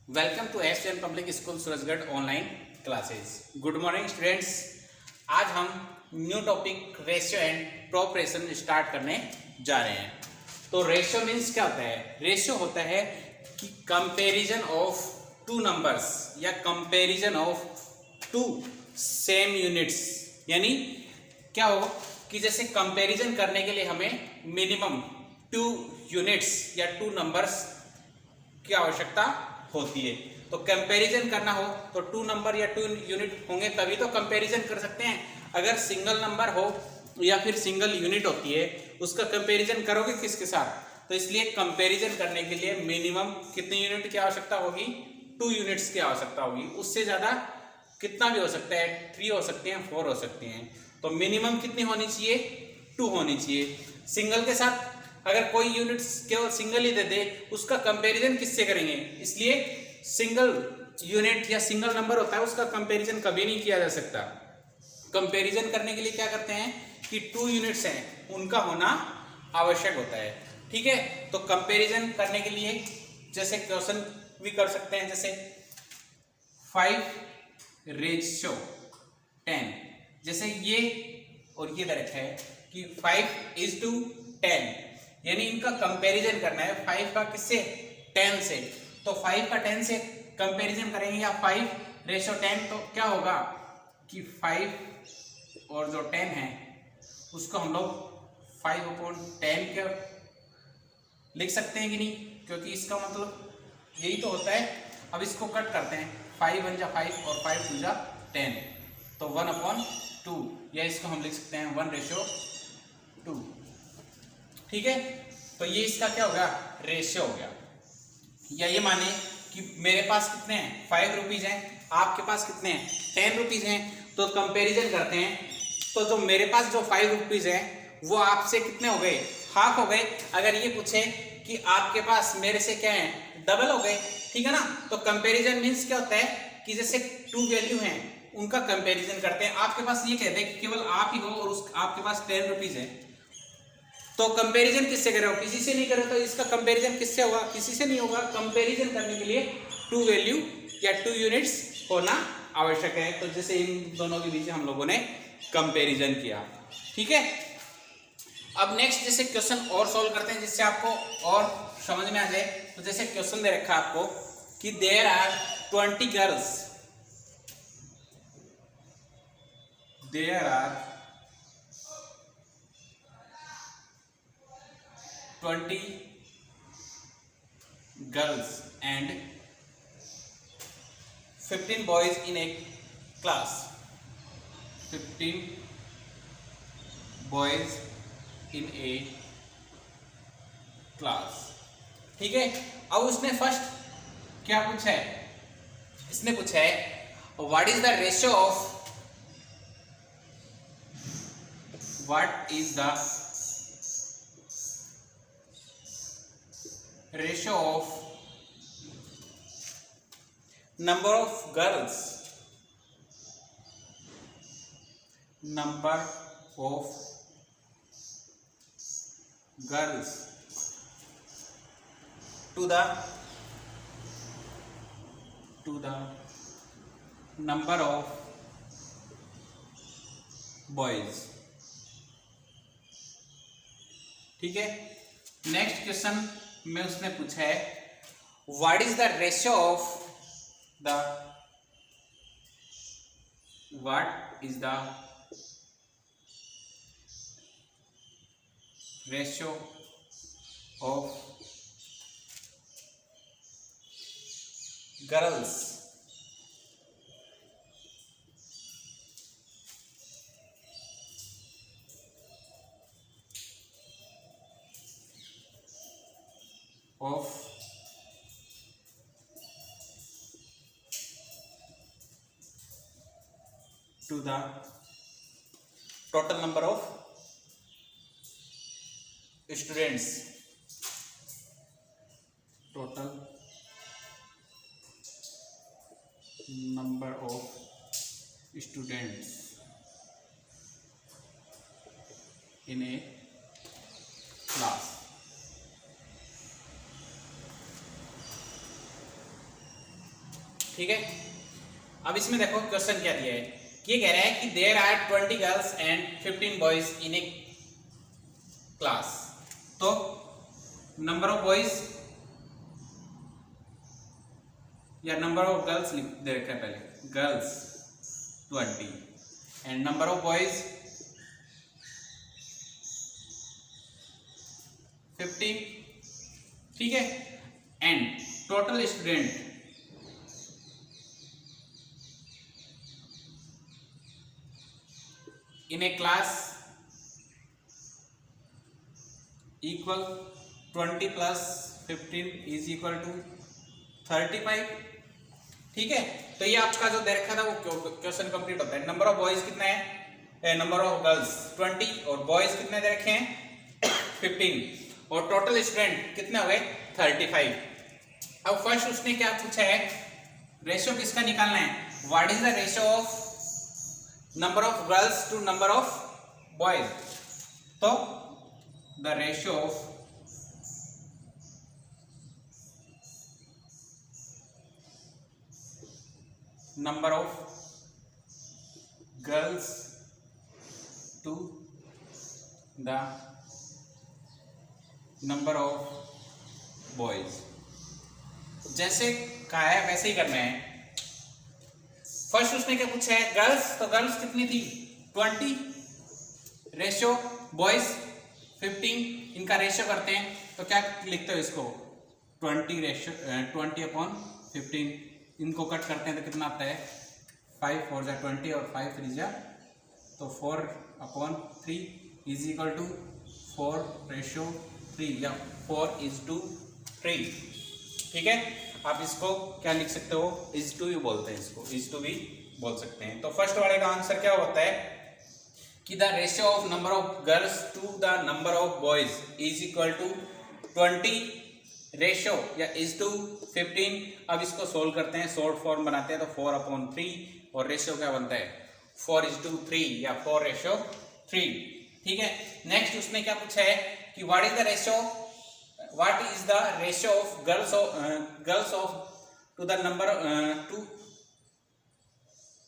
Welcome to SN public school Surajgarh online classes. Good morning students. आज हम new topic ratio and proportion start करने जा रहे हैं। तो रेशियो मीन्स क्या होता है? रेशियो होता है कि कंपैरिजन ऑफ टू नंबर्स या comparison of two same units. यानी क्या हो कि जैसे कंपैरिजन करने के लिए हमें मिनिमम टू यूनिट्स या टू नंबर्स की आवश्यकता होती है। तो कंपैरिजन करना हो तो टू नंबर या टू यूनिट होंगे तभी तो कंपैरिजन कर सकते हैं। अगर सिंगल नंबर हो या फिर सिंगल यूनिट होती है उसका कंपैरिजन करोगे किसके साथ? तो इसलिए कंपैरिजन करने के लिए मिनिमम कितने यूनिट की आवश्यकता होगी? टू यूनिट्स की आवश्यकता होगी। उससे ज्यादा कितना भी हो सकता है, 3 हो सकते हैं, 4 हो सकते हैं। तो मिनिमम कितनी होनी चाहिए? 2 होनी चाहिए। सिंगल के साथ अगर कोई यूनिट केवल सिंगल ही दे दे उसका कंपैरिजन किससे करेंगे? इसलिए सिंगल यूनिट या सिंगल नंबर होता है उसका कंपैरिजन कभी नहीं किया जा सकता। कंपैरिजन करने के लिए क्या करते हैं कि टू यूनिट्स हैं उनका होना आवश्यक होता है। ठीक है, तो कंपैरिजन करने के लिए जैसे क्वेश्चन भी कर सकते हैं, जैसे 5:10। जैसे ये और ये दे रखा है कि 5:10, यानी इनका कंपैरिजन करना है 5 का किससे? 10 से। तो 5 का 10 से कंपैरिजन करेंगे या 5:10, तो क्या होगा कि 5 और जो 10 है उसको हम लोग 5/10 के लिख सकते हैं कि नहीं? क्योंकि इसका मतलब यही तो होता है। अब इसको कट करते हैं, 5 1 जा 5 और 5 2 जा 10, तो 1/2, या इसको हम लिख सकते हैं 1:2। ठीक है, तो ये इसका क्या हो गया? रेशियो हो गया। या ये माने कि मेरे पास कितने हैं? 5 रुपीज हैं, आपके पास कितने हैं? 10 रुपीज हैं। तो कंपैरिजन करते हैं, तो जो मेरे पास जो 5 रुपीज है वो आपसे कितने हो गए? हाफ हो गए। अगर ये पूछे कि आपके पास मेरे से क्या है? डबल हो गए। ठीक है ना? तो कंपैरिजन मीन्स क्या होता है कि जैसे टू वैल्यू हैं उनका कंपैरिजन करते हैं। आपके पास ये कहते हैं कि केवल आप ही हो और आपके पास 10 रुपीज है, तो कंपैरिजन किससे कर रहे हो? किसी से नहीं कर रहे हो, तो इसका कंपैरिजन किससे होगा? किसी से नहीं होगा। कंपैरिजन करने के लिए टू वैल्यू या टू यूनिट्स होना आवश्यक है। तो जैसे इन दोनों के बीच हम लोगों ने कंपैरिजन किया। ठीक है, अब नेक्स्ट जैसे क्वेश्चन और सॉल्व करते हैं जिससे आपको और समझ में आ जाए। तो जैसे क्वेश्चन दे रखा है आपको कि there are 20 girls, there are 20 girls and 15 boys in a class. 15 boys in a class. ठीक है, अब उसने फर्स्ट क्या पूछा है? इसने पूछा है what is the ratio of, what is the ratio of number of girls, number of girls to the number of boys। ठीक है, नेक्स्ट क्वेश्चन में उसने पूछा है what is the ratio of the, what is the ratio of girls of to the total number of students, total number of students in a class। ठीक है, अब इसमें देखो क्वेश्चन क्या दिया है कि ये कह रहा है कि there are 20 girls and 15 boys in a class. तो नंबर ऑफ बॉयज या नंबर ऑफ गर्ल्स दे रखा है, पहले girls 20 and number of boys 15, ठीक है, and total student in a class equal 20 plus 15 is equal to 35, ठीक है। तो ये आपका जो दे रखा था वो क्वेश्चन कंप्लीट होता है। नंबर ऑफ बॉयज कितना है, नंबर ऑफ गर्ल्स 20 और बॉयज कितने दे रखे हैं 15 और टोटल स्टूडेंट कितने हो गए 35। अब फर्स्ट उसने क्या पूछा है, रेशियो किसका निकालना है, what is the ratio of number of girls to number of boys। तो the ratio of number of girls to the number of boys, जैसे कहा है वैसे ही करना है। फर्स्ट उसने क्या पूछा है, गर्ल्स, तो गर्ल्स कितनी थी 20, रेशियो बॉयज 15, इनका रेशियो करते हैं तो क्या लिखते हो इसको 20 रेशियो 20/15, इनको कट करते हैं तो कितना आता है 5 4 जा 20 और 5 3 जा तो 4/3 इज इक्वल टू 4/3 या 4:3, ठीक है। आप इसको क्या लिख सकते हो, इज टू भी बोलते हैं, इसको इज टू भी बोल सकते हैं। तो फर्स्ट वाले का आंसर क्या होता है कि the ratio of number of girls to the number of boys is equal to 20 ratio या इज टू 15। अब इसको सोल्व करते हैं, शॉर्ट फॉर्म बनाते हैं तो 4/3 और रेशियो क्या बनता है 4:3 या 4:3, ठीक है। नेक्स्ट उसने क्या पूछा है कि what is the ratio, what is the ratio of girls of to the number to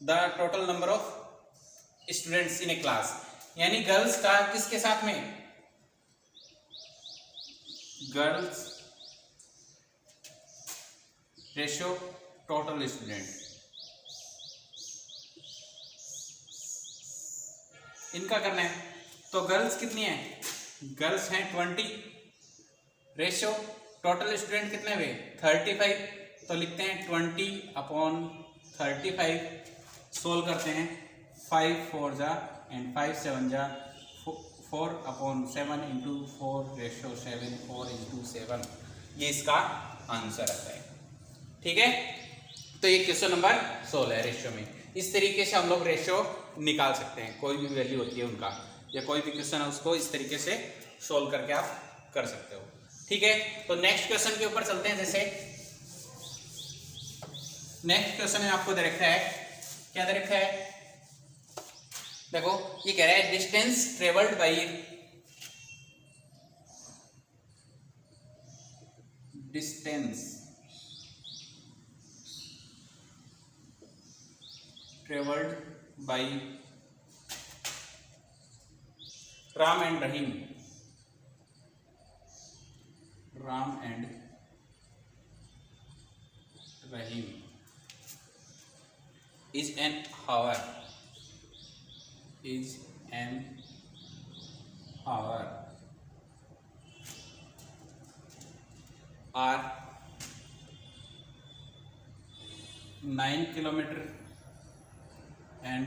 the total number of students in a class, यानी गर्ल्स का किसके साथ में, गर्ल्स रेशियो टोटल स्टूडेंट, इनका करना है। तो गर्ल्स कितनी है, गर्ल्स हैं 20, रेशियो टोटल स्टूडेंट कितने हुए 35, तो लिखते हैं 20/35, सोल्व करते हैं 5 4 जा एंड 5 7 जा 4/7 इंटू 4/7 4:7, ये इसका आंसर आता है, ठीक है। तो ये क्वेश्चन नंबर 16 है रेशियो में। इस तरीके से हम लोग रेशियो निकाल सकते हैं, कोई भी वैल्यू होती है उनका या कोई भी क्वेश्चन है उसको इस तरीके से सोल्व करके आप कर सकते हो, ठीक है। तो नेक्स्ट क्वेश्चन के ऊपर चलते हैं। जैसे नेक्स्ट क्वेश्चन में आपको दे रखा है, क्या दे रखा है, देखो ये कह रहा है distance travelled by Ram and Rahim is an hour are 9 kilometer and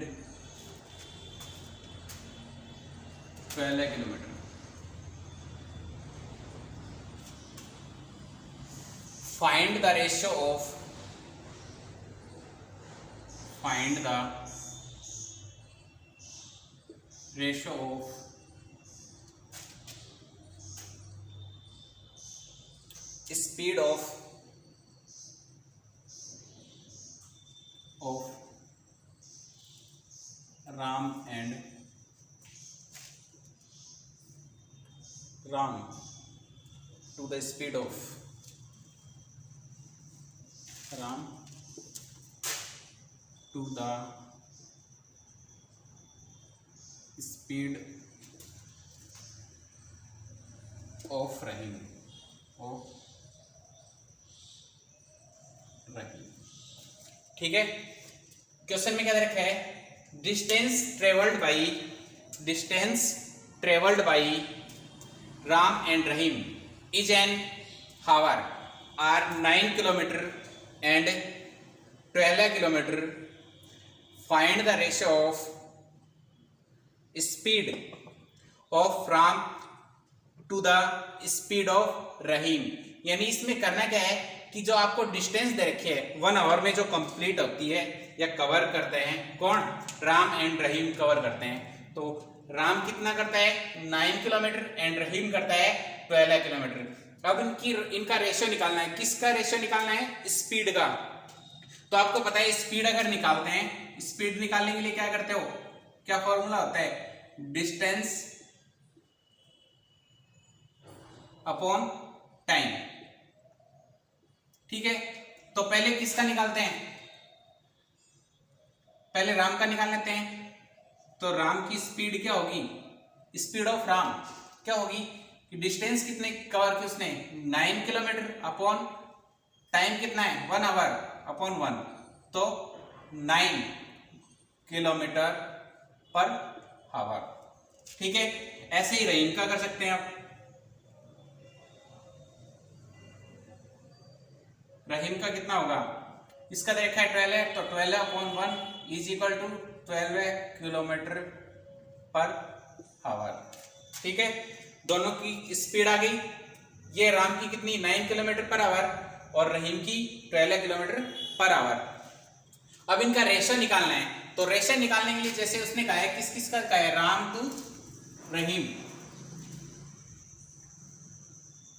12 kilometer, find the ratio of speed of Ram to the speed of Ram to the speed of Rahim ठीक है। क्वेश्चन में क्या दे रखा है, distance travelled by Ram and Rahim is an hour are 9 kilometre and 12 kilometre, find the ratio of speed of Ram to the speed of Rahim. यानी इसमें करना क्या है कि जो आपको डिस्टेंस दे रखी है 1 आवर में जो कंप्लीट होती है या कवर करते हैं, कौन, राम एंड रहीम कवर करते हैं। तो राम कितना करता है 9 किलोमीटर एंड रहीम करता है 12 किलोमीटर। अब इनका रेशियो निकालना है। किसका रेशियो निकालना है, स्पीड का। तो आपको पता है स्पीड अगर निकालते हैं, स्पीड निकालने के लिए क्या करते हो, क्या फॉर्मूला होता है, डिस्टेंस अपॉन टाइम। ठीक है, तो पहले किसका निकालते हैं, पहले राम का निकाल लेते हैं। तो राम की स्पीड क्या होगी, स्पीड ऑफ राम क्या होगी कि डिस्टेंस कितने कवर की उसने 9 किलोमीटर अपॉन टाइम कितना है 1 आवर अपॉन 1, तो 9 किलोमीटर पर आवर। ठीक है, ऐसे ही रहीम का कर सकते हैं आप। रहीम का कितना होगा, इसका देखा है 12 है, तो 12 upon 1 is equal to 12 kilometre per hour. ठीक है, दोनों की स्पीड आ गई। ये राम की कितनी 9 किलोमीटर पर आवर और रहीम की 12 किलोमीटर पर आवर। अब इनका रेशियो निकालना है। तो रेशियो निकालने के लिए जैसे उसने कहा है, किस किस का कहा है, राम टू रहीम,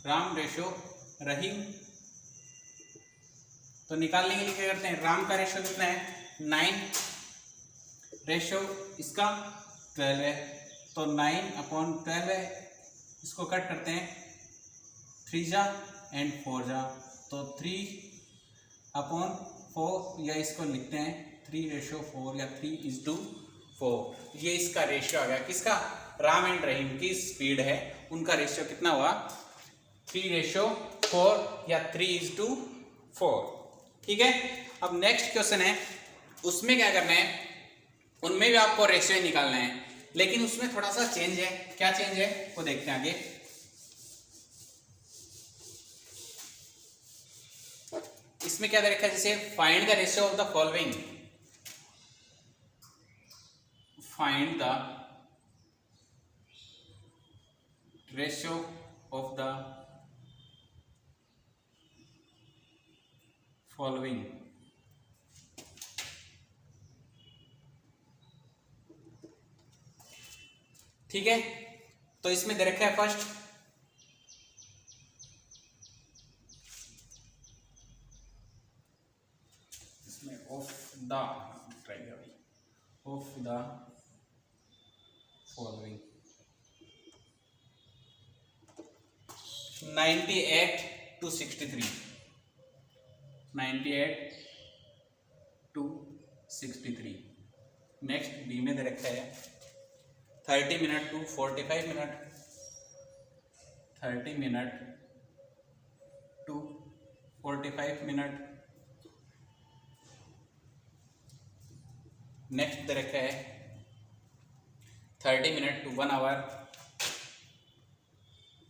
राम रेशियो रहीम। तो निकालने के लिए क्या करते हैं, राम का रेशियो कितना है 9, रेशियो इसका 12 है, तो 9 अपॉन 12 है। इसको कट करते हैं 3 जा एंड 4 जा, तो 3 अपॉन 4, या इसको लिखते हैं 3:4 या 3:4। ये इसका रेशियो आ गया, किसका, राम एंड रहीम की स्पीड है, उनका रेशियो कितना हुआ 3:4 या 3:4। ठीक है, अब नेक्स्ट क्वेश्चन है, उसमें क्या करना है, उनमें भी आपको रेशियो निकालना है, लेकिन उसमें थोड़ा सा चेंज है। क्या चेंज है वो देखते हैं आगे। इसमें क्या दे रखा है, जैसे find the ratio of the following, find the ratio of the following. ठीक है, तो इसमें दे रखा है फर्स्ट इसमें of the following 98 to 63, 98 to 63। Next B में दे रखा है 30 minute to 45 minute, 30 minute to 45 minute. Next दे रखा है 30 minute to 1 hour,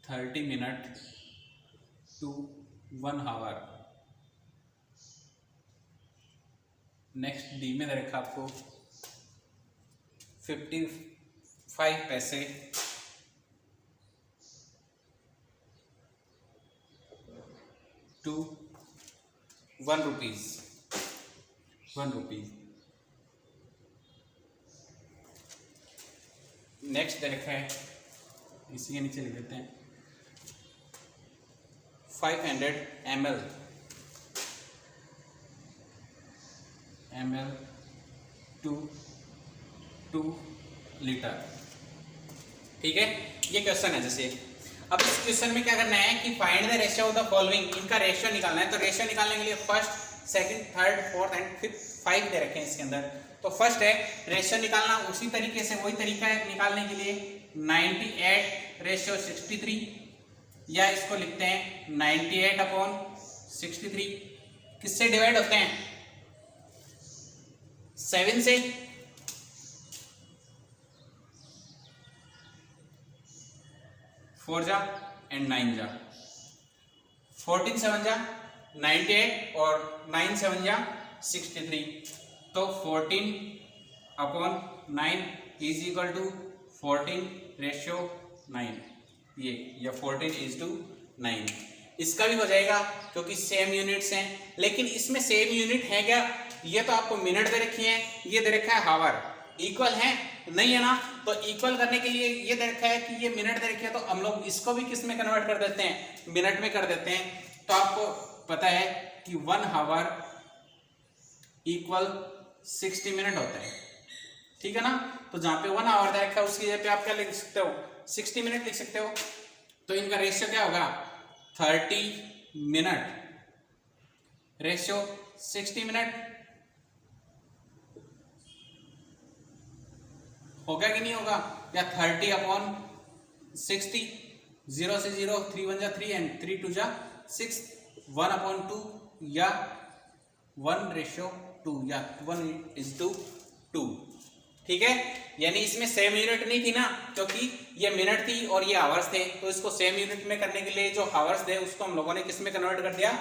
30 minute to 1 hour. Next D में दे रखा आपको 55 पैसे टू 1 रुपीज, 1 रुपीज। नेक्स्ट दे रखा है, इसी के नीचे लिख देते हैं 500 ml टू 2 लीटर। ठीक है, ये क्वेश्चन है। जैसे अब इस क्वेश्चन में क्या करना है कि find the ratio of the following, इनका रेशियो निकालना है। तो रेशियो निकालने के लिए first second, third, fourth and fifth 5 दे रखे हैं इसके अंदर। तो फर्स्ट है रेशियो निकालना, उसी तरीके से वही तरीका है निकालने के लिए 98/63, या इसको लिखते हैं 98/63। किससे डिवाइड होते हैं? 7 से। 4 जा एंड 9 जा, 14 7 जा 98 और 9 7 जा 63। तो 14/9 इज इक्वल टू 14/9, ये या 14:9। इसका भी हो जाएगा क्योंकि सेम यूनिट्स हैं। लेकिन इसमें सेम यूनिट है क्या? ये तो आपको मिनट दे रखी है, ये दे रखा है हावर। इक्वल है नहीं है ना? तो इक्वल करने के लिए ये दे रखा है कि ये मिनट दे रखी है, तो हम लोग इसको भी किस में कन्वर्ट कर देते हैं? मिनट में कर देते हैं। तो आपको पता है कि 1 हावर इक्वल 60 मिनट होता है, ठीक है ना? तो जहां पे 1 आवर रखा है उसकी जगह पे आप क्या लिख सकते हो? 60 मिनट लिख सकते हो। तो इनका रेशियो क्या होगा? 30 मिनट रेशियो 60 मिनट। होगा कि नहीं होगा? या 30/60, 0 से 0, 3 1 जा 3 एंड 3 2 जा 6, 1/2 या 1/2 या 1:2। ठीक है, यानी इसमें सेम यूनिट नहीं थी ना, क्योंकि ये मिनट थी और ये आवर्स थे। तो इसको सेम यूनिट में करने के लिए जो आवर्स थे उसको हम लोगों ने किस में कन्वर्ट कर दिया?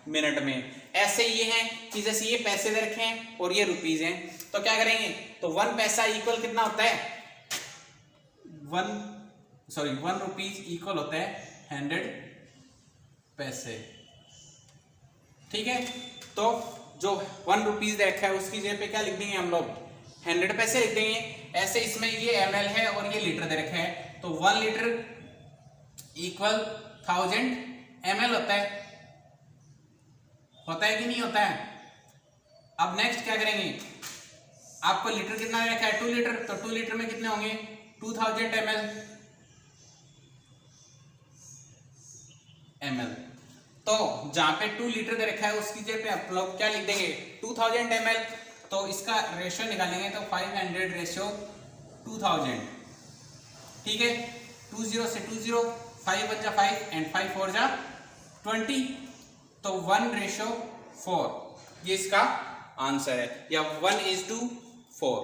मिनट में। ऐसे ये है कि जैसे ये पैसे दे रखे हैं और ये रुपीज हैं, तो क्या करेंगे? तो 1 पैसा इक्वल कितना होता है? 1 रुपीज इक्वल होता है 100 पैसे। ठीक है, तो जो 1 रुपीज दे रखा है उसकी जगह पे क्या लिख देंगे हम लोग? 100 पैसे लिख देंगे। ऐसे इसमें ये ml है और ये लीटर दे रखा है, तो 1 लीटर इक्वल 1000 ml होता है। होता है कि नहीं होता है? अब नेक्स्ट क्या करेंगे? आपको लीटर कितना रखा है? 2 लीटर, तो 2 लीटर में कितने होंगे? 2000 ml। तो जहां पे 2 लीटर दे रखा है उसकी जगह पे आप लोग क्या लिख देंगे? 2000 ml। तो इसका रेशियो निकालेंगे तो 500/2000। ठीक है, 20 से 20, 5 1 जा 5 एंड 5 4 जा 20, तो 1/4 ये इसका आंसर है, या 1:4।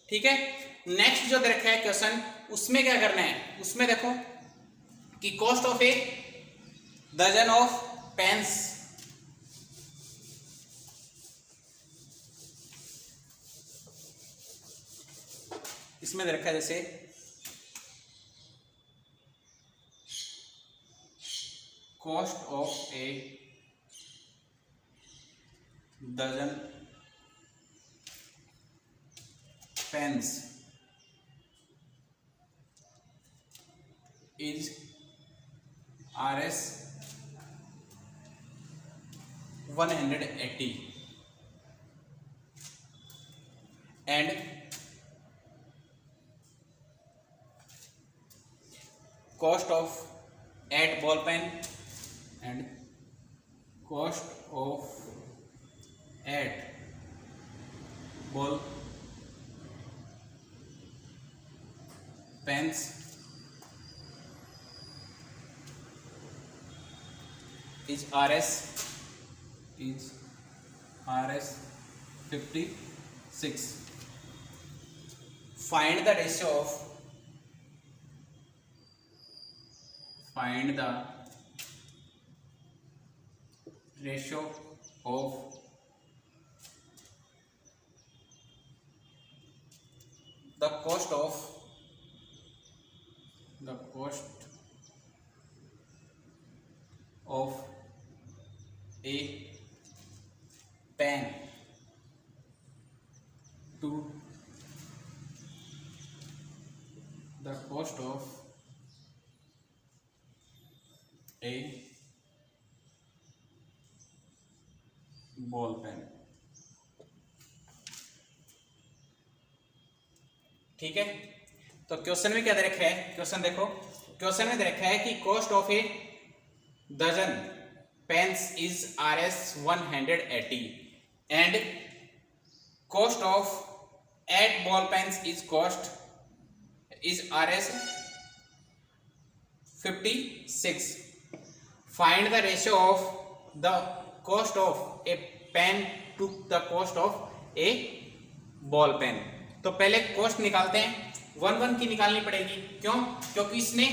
ठीक है, नेक्स्ट जो दे रखा है क्वेश्चन, उसमें क्या करना है? उसमें देखो कि cost of a dozen of pens, इसमें दे रखा है जैसे cost of a dozen pens is Rs 180 and cost of 8 ball pen and cost of 8 ball pens is Rs 56. Find the ratio of the cost of a pen to the cost of a ball pen। ठीक है, तो question में क्या दे रखा है? Question देखो, question में दे रखा है कि cost of a dozen pens is Rs 180 and cost of 8 ball pens is Rs 56. Find the ratio of the cost of a pen to the cost of a ball pen. तो पहले cost निकालते हैं, 1 की निकालनी पड़ेगी। क्यों? क्योंकि इसने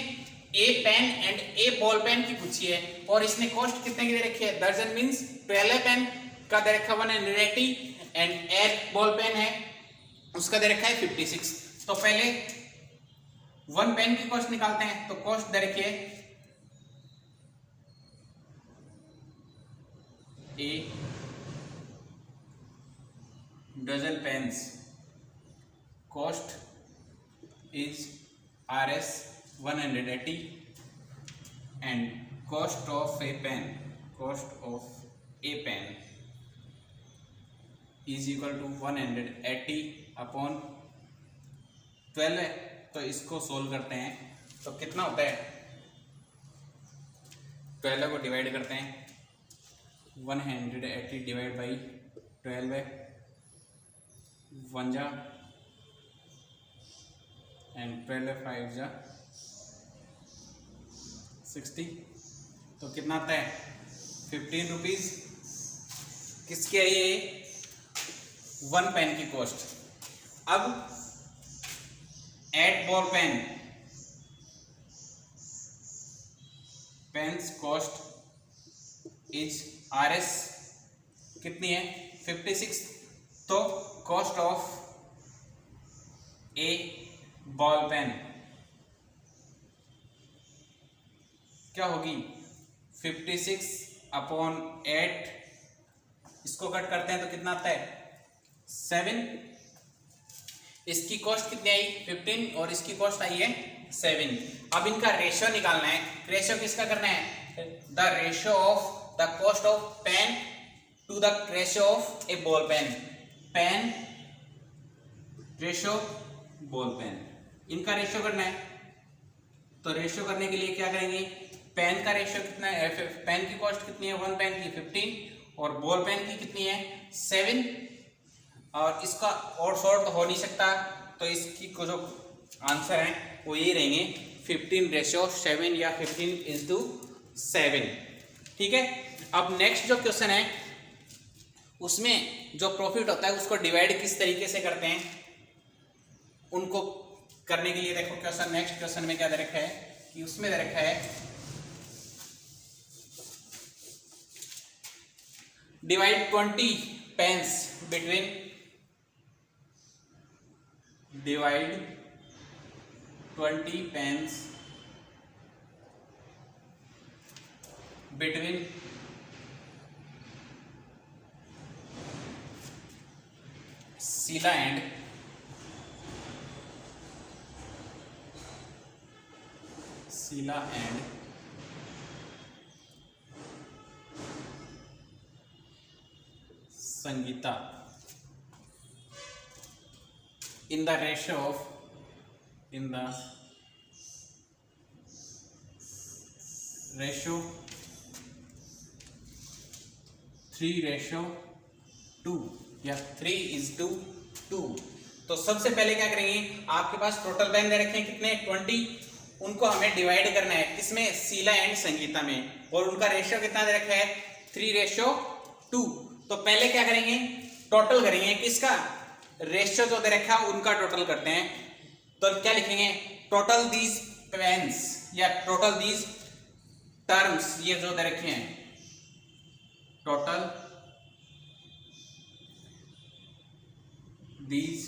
a pen and a ball pen की पूछी है और इसने कॉस्ट कितने की दे रखी है, दर्जन मींस 12 पेन का दे रखा 180 एंड 8 बॉल पेन है उसका दे रखा है 56। तो पहले 1 पेन की कॉस्ट निकालते हैं। तो कॉस्ट दे रखी है ए dozen pens cost is Rs 180 and cost of a pen is equal to 180 upon 12 है। तो इसको सोल्व करते हैं तो कितना होता है, 12 को डिवाइड करते हैं, 180 डिवाइड बाई 12 है, 1 जा एंड 12 5 जा 60। तो कितना आता है 15 रुपीज। किसकी है ये, 1 पेन की कॉस्ट। अब 8 ball pens cost is Rs कितनी है 56। तो cost of a ball pen क्या होगी 56 अपॉन 8, इसको कट करते हैं तो कितना आता है 7। इसकी कॉस्ट कितनी आई 15 और इसकी कॉस्ट आई है 7। अब इनका रेशियो निकालना है। रेशियो किसका करना है, the ratio of the cost of pen to the ratio of a ball pen, pen ratio ball pen, इनका रेशियो करना है। तो रेशियो करने के लिए क्या करेंगे, पेन का रेशियो कितना है, पेन की कॉस्ट कितनी है 1 पेन की 15 और बॉल पेन की कितनी है 7। और इसका और शॉर्ट तो हो नहीं सकता, तो इसकी को जो आंसर है वो ये रहेंगे 15:7 या 15:7। ठीक है। अब नेक्स्ट जो क्वेश्चन है उसमें जो प्रॉफिट होता है उसको डिवाइड किस तरीके से करते हैं, उनको करने के लिए देखो क्वेश्चन, नेक्स्ट क्वेश्चन में क्या दे रखा है कि उसमें दे रखा है divide 20 pens between, divide 20 pens between Sheila and Sangeeta in the ratio of 3:2 या 3:2। तो सबसे पहले क्या करेंगे, आपके पास टोटल पेन दे रखे हैं कितने 20, उनको हमें डिवाइड करना है किसमें, शीला एंड संगीता में, और उनका रेशियो कितना दे रखा है 3:2। तो पहले क्या करेंगे, टोटल करेंगे किसका, रेशियो जो दे रखा है उनका टोटल करते हैं। तो क्या लिखेंगे, टोटल दीज पेन्स या टोटल दीज टर्म्स, ये जो दे रखे हैं टोटल दीज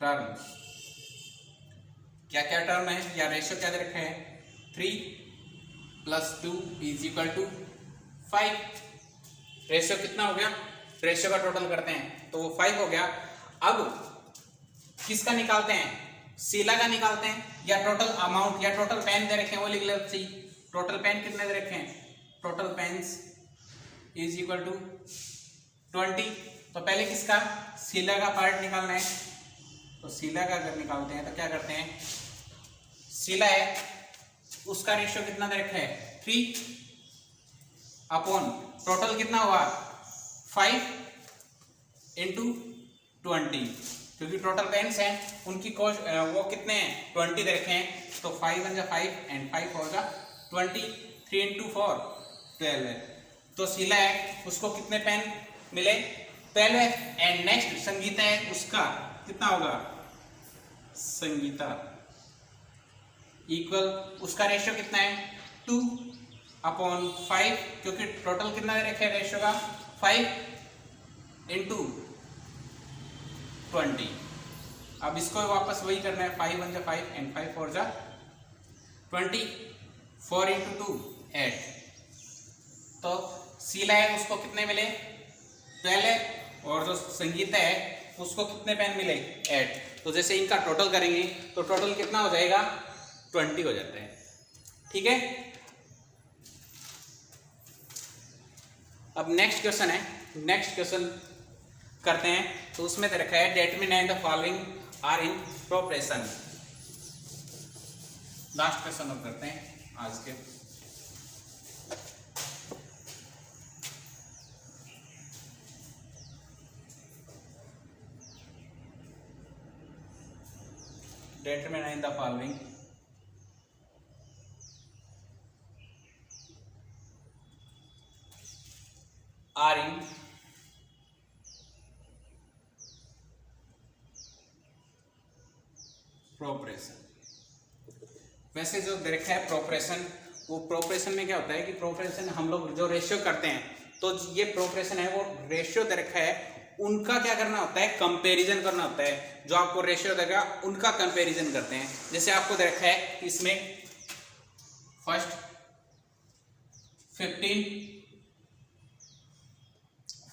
टर्म्स, क्या क्या टर्म है या रेशियो क्या दे रखा है 3+2 = 5। रेशियो कितना हो गया, रेशियो का टोटल करते हैं तो वो 5 हो गया। अब किसका निकालते हैं, शीला का निकालते हैं, या टोटल अमाउंट या टोटल पेन दे रखे हैं वो लिख लेते हैं। टोटल पेन कितने दे रखे हैं, टोटल पेन्स = 20। तो पहले किसका, शीला का पार्ट निकालना है। तो शीला का अगर निकालते हैं तो क्या करते हैं, शीला है उसका रेशियो कितना दे रखा है 3, अपॉन टोटल कितना हुआ 5 इंटू 20, क्योंकि टोटल पेन्स हैं उनकी कॉस्ट वो कितने हैं 20 दे रखे हैं, तो 5 × 5 एंड 5 होगा 20, 3 × 4 12 है। तो शीला है उसको कितने पेन मिले 12 है। एंड नेक्स्ट संगीता है उसका कितना होगा संगीता इक्वल उसका रेशियो कितना है 2/5, क्योंकि टोटल कितना रखे रेशियो का 5 इंटू 20। अब इसको वापस वही करना है 5 × 5 एंड 5 4 जा 20, 4 × 2 8। तो शीला है उसको कितने मिले 12 है, और जो संगीता है उसको कितने पेन मिले 8। तो जैसे इनका टोटल करेंगे तो टोटल कितना हो जाएगा 20 हो जाता है। ठीक है, अब नेक्स्ट क्वेश्चन है, नेक्स्ट क्वेश्चन करते हैं। तो उसमें दे रखा है determine the following are in proportion. Last question अब करते हैं आज के। Determine the following are in proportion. वैसे जो देखा है प्रोपोर्शन, वो प्रोपोर्शन में क्या होता है कि प्रोपोर्शन हम लोग जो रेशियो करते हैं, तो ये प्रोपोर्शन है वो रेशियो दे रखा है उनका क्या करना होता है कंपैरिजन करना होता है। जो आपको रेशियो देगा उनका कंपैरिजन करते हैं। जैसे आपको दे रखा है इसमें फर्स्ट 15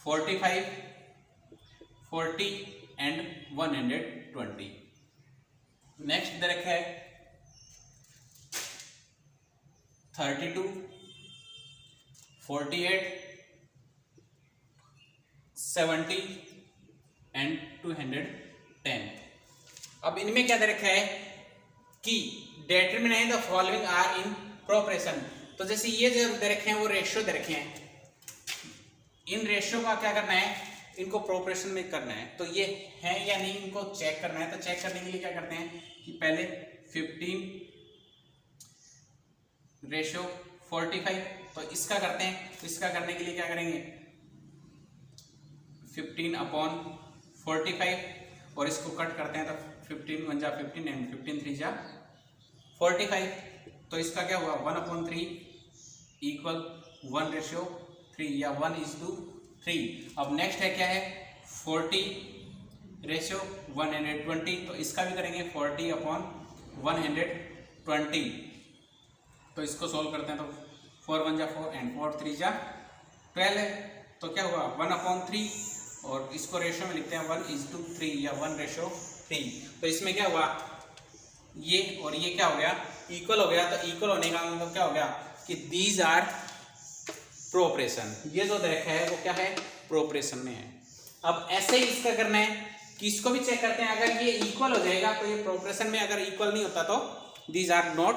45 40 एंड 120। नेक्स्ट दे रखा है 32 48 70 एंड 210। अब इनमें क्या दे रखा है कि determine the following are in proportion. तो जैसे ये जो दे रखे हैं वो रेशियो दे रखे हैं, इन रेशियो का क्या करना है इनको प्रोपोर्शन में करना है। तो ये है या नहीं इनको चेक करना है। तो चेक करने के लिए क्या करते हैं कि पहले 15 रेशियो 45, तो इसका करते हैं। तो इसका करने के लिए क्या करेंगे 15/45 और इसको कट करते हैं। तो 15 1 जा 15 एंड 15 3 जा 45। तो इसका क्या हुआ 1/3 इक्वल 1/3 या 1:3। अब नेक्स्ट है क्या है 40 रेशियो 120। तो इसका भी करेंगे 40/120। तो इसको सोल्व करते हैं। तो 4 1 जा 4 एंड 4 3 जा 12 है। तो क्या हुआ 1/3 और इसको रेशियो में लिखते हैं 1:3 या 1/3। तो इसमें क्या हुआ ये और ये क्या हो गया इक्वल हो गया। तो इक्वल होने का मतलब क्या हो गया कि दीज आर प्रोपोर्शन। ये जो देखा है वो क्या है प्रोपोर्शन में है। अब ऐसे ही इसका करना है कि इसको भी चेक करते हैं। अगर ये इक्वल हो जाएगा तो ये प्रोपोर्शन में, अगर इक्वल नहीं होता तो दीज आर नॉट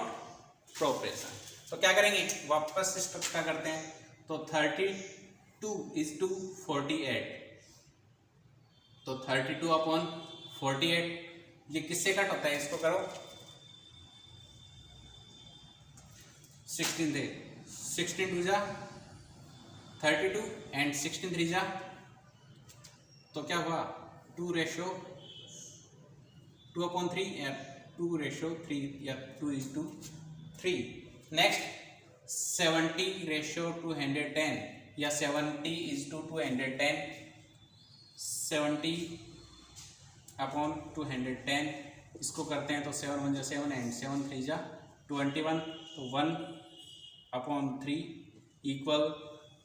प्रोपोर्शन। तो क्या करेंगे वापस स्ट्रक्चर करते हैं। तो 32:48। तो 32/48 ये किससे कट होता है इसको करो 16 दे 16 2 जा 32 एंड 16 3 जा। तो क्या हुआ 2/3 या 2/3 या 2:3। नेक्स्ट 70/210 या 70:210 70/210 इसको करते हैं। तो 7 1 जा 7 एंड 7 3 जा 21। तो 1/3 इक्वल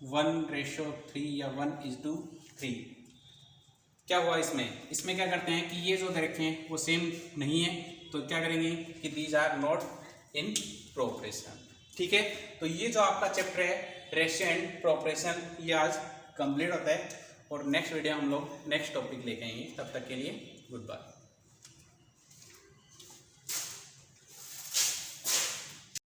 1/3 या 1:3। क्या हुआ इसमें क्या करते हैं कि ये जो दे रखे हैं वो सेम नहीं है। तो क्या करेंगे कि these are not in proportion. ठीक है, तो ये जो आपका चैप्टर है रेशियो एंड प्रोपोर्शन ये आज कंप्लीट होता है। और नेक्स्ट वीडियो हम लोग नेक्स्ट टॉपिक लेके आएंगे। तब तक के लिए गुड बाय।